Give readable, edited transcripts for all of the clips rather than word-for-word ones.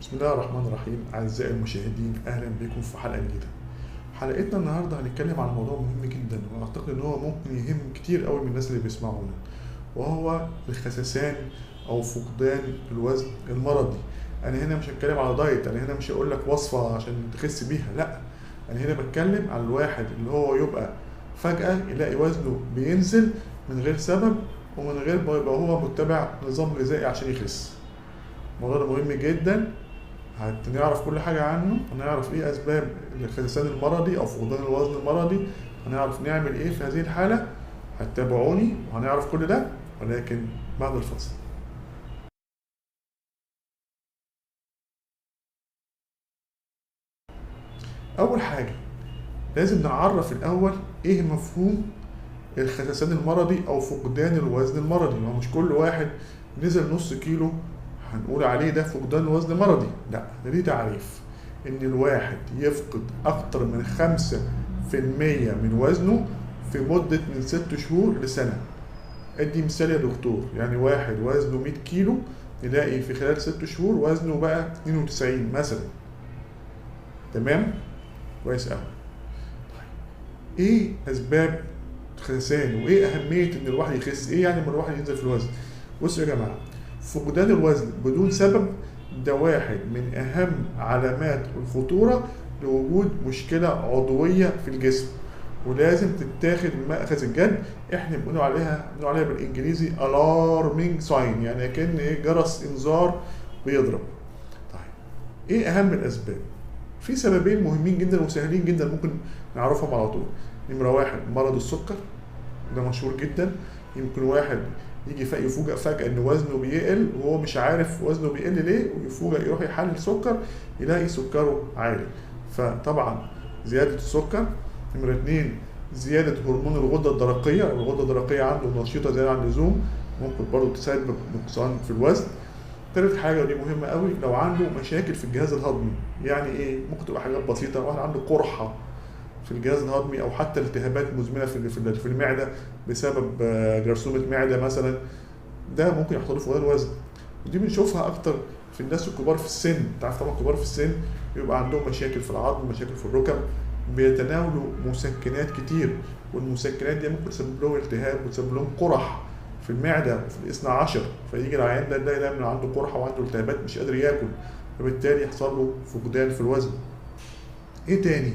بسم الله الرحمن الرحيم. أعزائي المشاهدين، أهلا بكم في حلقة جديدة. حلقتنا النهاردة هنتكلم عن موضوع مهم جدا، وأعتقد إن هو ممكن يهم كتير قوي من الناس اللي بيسمعونا، وهو الخسسان أو فقدان الوزن المرضي. أنا هنا مش هتكلم على دايت، أنا هنا مش هقول لك وصفة عشان تخس بيها، لأ. أنا هنا بتكلم على الواحد اللي هو يبقى فجأة يلاقي وزنه بينزل من غير سبب، ومن غير ما يبقى هو متبع نظام غذائي عشان يخس. الموضوع ده مهم جدا، هنعرف كل حاجة عنه، هنعرف ايه اسباب الخسسان المرضي او فقدان الوزن المرضي، هنعرف نعمل ايه في هذه الحالة. هتتابعوني وهنعرف كل ده، ولكن بعد الفاصل. اول حاجة لازم نعرف الاول ايه مفهوم الخسسان المرضي او فقدان الوزن المرضي. ما مش كل واحد نزل نص كيلو هنقول عليه ده فقدان وزن مرضي، لا، ده ليه تعريف. ان الواحد يفقد اكتر من 5% من وزنه في مدة من 6 شهور لسنة. ادي مثال يا دكتور، يعني واحد وزنه 100 كيلو نلاقي في خلال 6 شهور وزنه بقى 92 مثلا. تمام؟ كويس قوي. ايه اسباب الخسسان وايه اهميه ان الواحد يخس؟ ايه يعني لما الواحد ينزل في الوزن؟ بصوا يا جماعه، فقدان الوزن بدون سبب ده واحد من اهم علامات الخطوره لوجود مشكله عضويه في الجسم، ولازم تتاخد مأخذ الجد. احنا بنقول عليها بالانجليزي alarming sign، يعني كأن ايه، جرس انذار بيضرب. طيب، ايه اهم الاسباب؟ في سببين مهمين جدا وسهلين جدا ممكن نعرفهم على طول. نمرة واحد، مرض السكر، ده مشهور جدا. يمكن واحد يجي يفوجئ فجأة إن وزنه بيقل وهو مش عارف وزنه بيقل ليه، ويفوجئ يروح يحلل سكر يلاقي سكره عالي. فطبعا زيادة السكر. نمرة اتنين، زيادة هرمون الغدة الدرقية، الغدة الدرقية عنده نشيطة زيادة عن اللزوم، ممكن برضه تسبب نقصان في الوزن. تالت حاجة ودي مهمة قوي، لو عنده مشاكل في الجهاز الهضمي. يعني ايه؟ ممكن تبقى حاجات بسيطة، واحد عنده قرحة في الجهاز الهضمي، او حتى التهابات مزمنة في المعدة بسبب جرثومة معدة مثلا، ده ممكن يحصل له فقدان وزن. ودي بنشوفها اكتر في الناس الكبار في السن. انت عارف طبعا الكبار في السن بيبقى عندهم مشاكل في العظم، مشاكل في الركب، بيتناولوا مسكنات كتير، والمسكنات دي ممكن تسبب لهم التهاب وتسبب لهم قرح في المعدة وفي الاثنى عشر. فيجي العيان ده يلاقي دايما عنده قرحة وعنده التهابات، مش قادر ياكل، فبالتالي يحصل له فقدان في الوزن. ايه تاني؟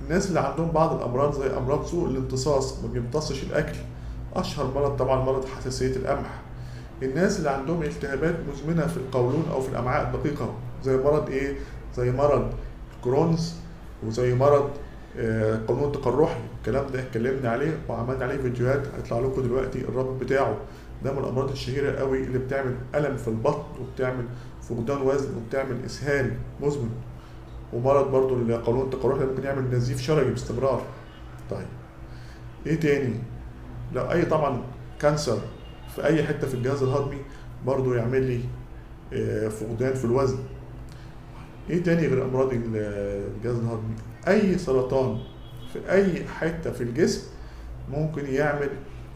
الناس اللي عندهم بعض الامراض زي امراض سوء الامتصاص، ما بيمتصش الاكل. اشهر مرض طبعا مرض حساسية القمح. الناس اللي عندهم التهابات مزمنة في القولون او في الامعاء الدقيقة، زي مرض ايه؟ زي مرض كرونز، وزي مرض القولون التقرحي. الكلام ده اتكلمنا عليه وعملنا عليه فيديوهات، هيطلع لكم دلوقتي الرابط بتاعه. ده من الامراض الشهيرة قوي اللي بتعمل الم في البطن، وبتعمل فقدان وزن، وبتعمل اسهال مزمن. ومرض برضو القولون التقرحي ده ممكن يعمل نزيف شرجي باستمرار. طيب، ايه تاني؟ لو اي طبعا كانسر في اي حته في الجهاز الهضمي برضو يعمل لي فقدان في الوزن. ايه تاني غير امراض الجهاز الهضمي؟ اي سرطان في اي حته في الجسم ممكن يعمل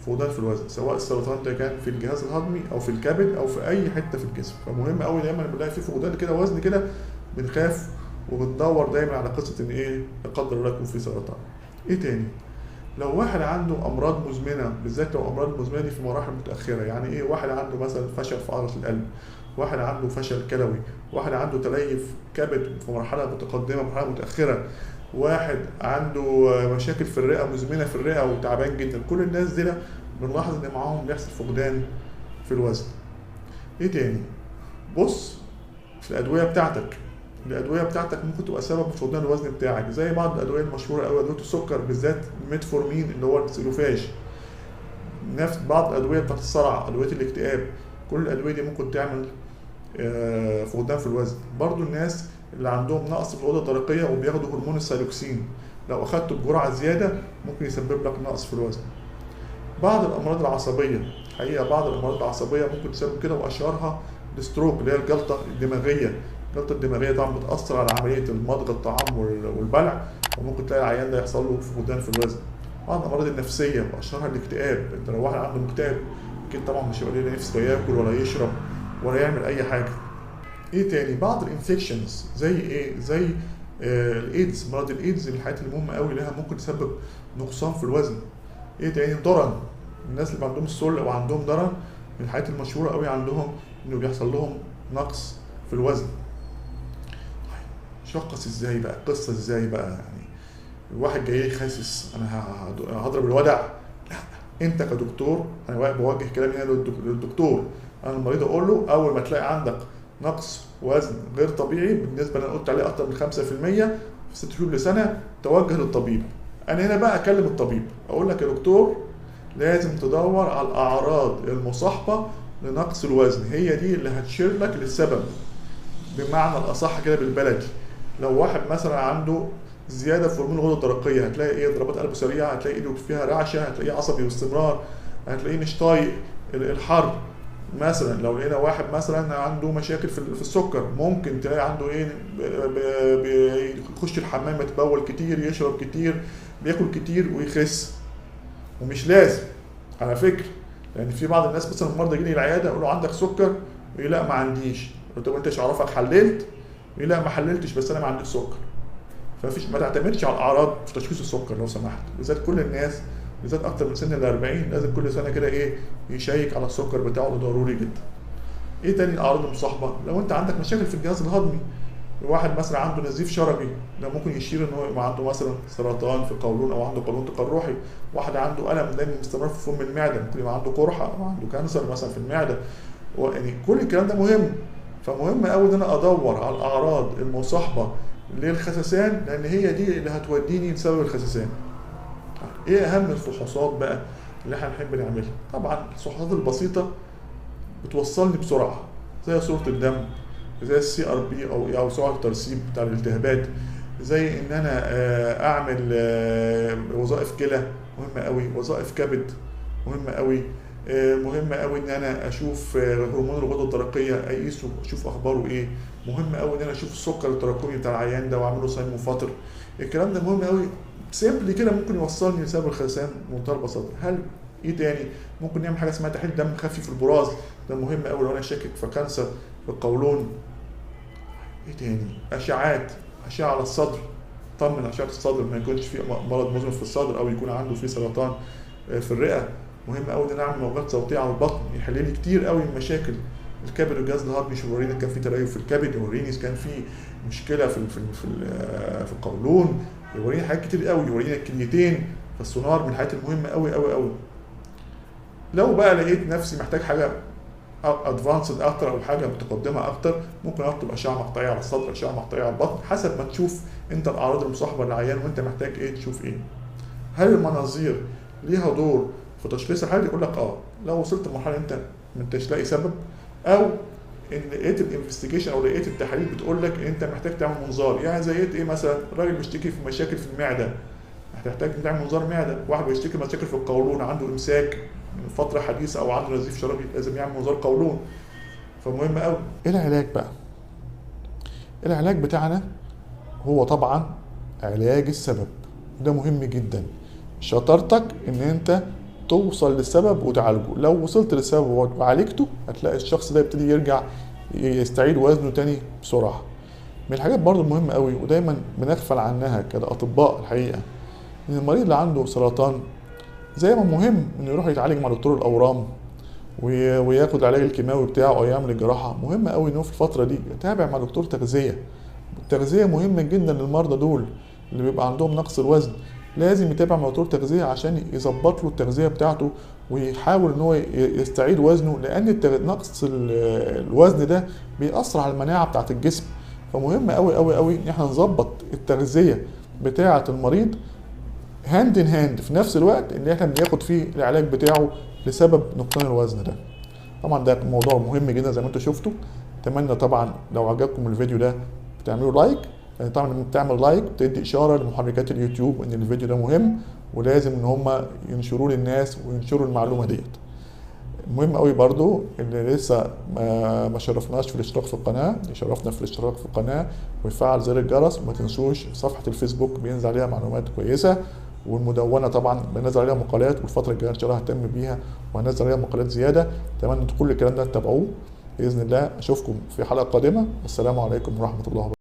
فقدان في الوزن، سواء السرطان ده كان في الجهاز الهضمي او في الكبد او في اي حته في الجسم. فمهم قوي دايما لما نلاقي في فقدان كده وزن كده بنخاف وبندور دايما على قصه ان ايه، لا قدر الله يكون في سرطان. ايه تاني؟ لو واحد عنده امراض مزمنه، بالذات لو امراض مزمنه دي في مراحل متاخره. يعني ايه؟ واحد عنده مثلا فشل في عضله القلب، واحد عنده فشل كلوي، واحد عنده تليف كبد في مرحله متقدمه، مرحله متاخره، واحد عنده مشاكل في الرئه مزمنه في الرئه وتعبان جدا. كل الناس دي بنلاحظ ان معاهم بيحصل فقدان في الوزن. ايه تاني؟ بص في الادويه بتاعتك ممكن تبقى سبب في فقدان الوزن بتاعك، زي بعض الادويه المشهوره قوي، ادويه السكر بالذات الميتفورمين اللي هو السيلوفاش، نفس بعض الادويه بتاعت الصرع، ادويه الاكتئاب. كل الادويه دي ممكن تعمل فقدان في الوزن. برضو الناس اللي عندهم نقص في الغده الدرقيه وبياخدوا هرمون الثايروكسين، لو اخدته بجرعه زياده ممكن يسبب لك نقص في الوزن. بعض الامراض العصبيه، حقيقه بعض الامراض العصبيه ممكن تسبب كده، واشهرها الستروك اللي هي الجلطه الدماغيه. الجلطه الدماغيه طبعا بتاثر على عمليه المضغ، الطعام والبلع، وممكن تلاقي العيان ده يحصل له فقدان في الوزن. بعض الامراض النفسيه واشهرها الاكتئاب. انت لو واحد عنده مكتئب اكيد طبعا مش هيبقى ليه نفس لا ياكل ولا يشرب ولا يعمل اي حاجه. ايه تاني؟ بعض الانفكشنز زي ايه؟ زي الايدز، مرض الايدز من الحاجات اللي مهمه قوي لها، ممكن تسبب نقصان في الوزن. ايه تاني؟ ضرن، الناس اللي عندهم السل او عندهم ضرن من الحاجات المشهوره قوي عندهم انه بيحصل لهم نقص في الوزن. شخص ازاي بقى؟ قصه ازاي بقى؟ يعني الواحد جاي خاسس انا هضرب الودع؟ لا، انت كدكتور، انا بوجه كلامي هنا للدكتور، انا المريض اقول له اول ما تلاقي عندك نقص وزن غير طبيعي بالنسبه اللي انا قلت عليه اكتر من 5% في 6 شهور لسنه، توجه للطبيب. انا هنا بقى اكلم الطبيب اقول لك يا دكتور لازم تدور على الاعراض المصاحبه لنقص الوزن، هي دي اللي هتشير لك للسبب. بمعنى الاصح كده بالبلدي، لو واحد مثلا عنده زياده في هرمون الغده الدرقيه هتلاقي ايه؟ ضربات قلبه سريعه، هتلاقي ايده فيها رعشه، هتلاقيه عصبي باستمرار، هتلاقيه مش طايق الحر. مثلا لو لقينا واحد مثلا عنده مشاكل في السكر، ممكن تلاقي عنده ايه؟ بيخش الحمام يتبول كتير، يشرب كتير، بياكل كتير ويخس. ومش لازم على فكره، يعني في بعض الناس مثلا المرضى يجي لي العياده اقول له عندك سكر؟ يقول لا ما عنديش. قلت له انت مش عارفك حللت؟ يقول لا ما حللتش بس انا ما عنديش سكر. فمفيش، ما تعتمدش على الاعراض في تشخيص السكر لو سمحت، بالذات كل الناس، بالذات اكتر من سن ال 40 لازم كل سنه كده ايه؟ يشيك على السكر بتاعه، ده ضروري جدا. ايه تاني الاعراض المصاحبه؟ لو انت عندك مشاكل في الجهاز الهضمي، واحد مثلا عنده نزيف شرجي، ده ممكن يشير ان هو يبقى عنده مثلا سرطان في القولون او عنده قولون تقرحي. واحد عنده الم دايما مستمر في فم المعده، ممكن يبقى عنده قرحه او عنده كانسر مثلا في المعده. يعني كل الكلام ده مهم. فمهم قوي ان انا ادور على الاعراض المصاحبه للخسسان، لان هي دي اللي هتوديني لسبب الخسسان. ايه اهم الفحوصات بقى اللي احنا بنحب نعملها؟ طبعا الفحوصات البسيطه بتوصلني بسرعه، زي صوره الدم، زي السي ار بي او سرعه الترسيب بتاع الالتهابات، زي ان انا اعمل وظائف كلى مهمه قوي، وظائف كبد مهمه قوي، مهم قوي ان انا اشوف هرمون الغده الدرقيه اقيسه اشوف اخباره ايه. مهم قوي ان انا اشوف السكر التراكمي بتاع العيان ده واعمل له صايم وفاطر. الكلام ده مهم قوي، سيمبلي كده ممكن يوصلني لسبب الخسسان بمنتهى البساطه. هل ايه تاني؟ ممكن نعمل حاجه اسمها تحليل دم خفي في البراز، ده مهم قوي لو انا شاكك في كانسر في القولون. ايه تاني؟ اشعه على الصدر، طمن اشعه الصدر ما يكونش فيه مرض مزمن في الصدر او يكون عنده فيه سرطان في الرئه. مهم قوي ان انا اعمل موجات صوتيه على البطن، يحل لي كتير قوي من مشاكل الكبد والجهاز الهضمي، يوريني كان في تليف في الكبد، يوريني كان في مشكله في القولون، يوريني حاجات كتير قوي، يوريني الكليتين. فالسونار من الحاجات المهمه قوي قوي قوي. لو بقى لقيت نفسي محتاج حاجه ادفانسد اكتر او حاجه متقدمه اكتر، ممكن اطلب اشعه مقطعيه على الصدر، اشعه مقطعيه على البطن، حسب ما تشوف انت الاعراض المصاحبه للعيان وانت محتاج ايه تشوف ايه. هل المناظير ليها دور في تشخيص الحاله؟ يقول لك اه، لو وصلت لمرحله انت ما انتش لاقي سبب، او ان لقيت الانفستيجيشن او لقيت التحاليل بتقول لك انت محتاج تعمل منظار. يعني زي ايه مثلا؟ راجل بيشتكي في مشاكل في المعده، هتحتاج تعمل منظار معده. واحد بيشتكي مشاكل في القولون، عنده امساك من فتره حديثه او عنده نزيف شرجي، لازم يعمل منظار قولون. فمهم قوي. ايه العلاج بقى؟ العلاج بتاعنا هو طبعا علاج السبب، ده مهم جدا. شطارتك ان انت توصل للسبب وتعالجه. لو وصلت للسبب وعالجته هتلاقي الشخص ده يبتدي يرجع يستعيد وزنه تاني بسرعه. من الحاجات برضو المهمه قوي ودايما بنغفل عنها كاطباء الحقيقه، ان المريض اللي عنده سرطان زي ما مهم انه يروح يتعالج مع دكتور الاورام وياخد العلاج الكيماوي بتاعه او يعمل الجراحه، مهم قوي انه في الفتره دي يتابع مع دكتور تغذيه. التغذيه مهمه جدا للمرضى دول اللي بيبقى عندهم نقص الوزن، لازم يتابع مع دكتور تغذيه عشان يظبط له التغذيه بتاعته ويحاول ان هو يستعيد وزنه، لان نقص الوزن ده بيأثر على المناعه بتاعه الجسم. فمهم قوي قوي قوي ان احنا نظبط التغذيه بتاعه المريض هاند ان هاند في نفس الوقت اللي احنا بناخد فيه العلاج بتاعه لسبب نقصان الوزن ده. طبعا ده موضوع مهم جدا زي ما انتم شفتوا. اتمنى طبعا لو عجبكم الفيديو ده بتعملوا لايك، يعني طبعا لما بتعمل لايك بتدي اشاره لمحركات اليوتيوب ان الفيديو ده مهم ولازم ان هم ينشروه للناس وينشروا المعلومه ديت. مهم قوي برضو اللي لسه ما شرفناش في الاشتراك في القناه يشرفنا في الاشتراك في القناه ويفعل زر الجرس، وما تنسوش صفحه الفيسبوك بينزل عليها معلومات كويسه، والمدونه طبعا بنزل عليها مقالات، والفتره الجايه ان شاء الله ههتم بيها وهنزل عليها مقالات زياده. اتمنى كل الكلام ده تتابعوه، باذن الله اشوفكم في حلقه قادمه، والسلام عليكم ورحمه الله وبركاته.